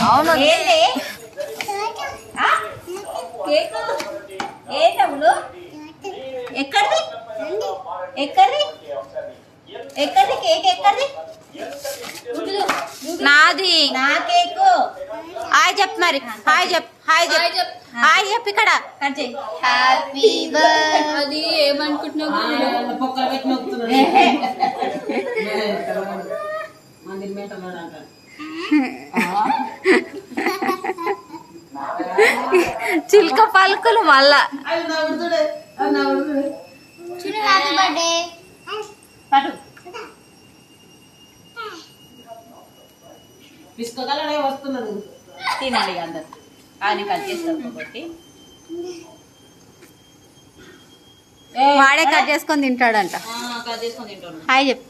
అవును ఏంటి కేక్ ఏ డబ్బులు ఎక్కడిది ఎక్కడిది ఎక్కడిది కేక్ ఎక్కడిది నాది నా కేకు హాయ్ చెప్పు మరి హాయ్ చెప్పు హాయ్ చెప్పు హాయ్ చెప్పు ఇక్కడ కట్ చేయి హ్యాపీ బర్త్డే అది ఏమనుకుంటున్నావు చిల్క పలుకులు మళ్ళా పటు పిసుకోగలడే వస్తున్నాడు. తినండి అందరు ఆయన కట్ చేస్తాం కాబట్టి వాడే కట్ చేసుకొని తింటాడంట కట్ చేసుకొని తింటాను. హాయ్ చెప్పు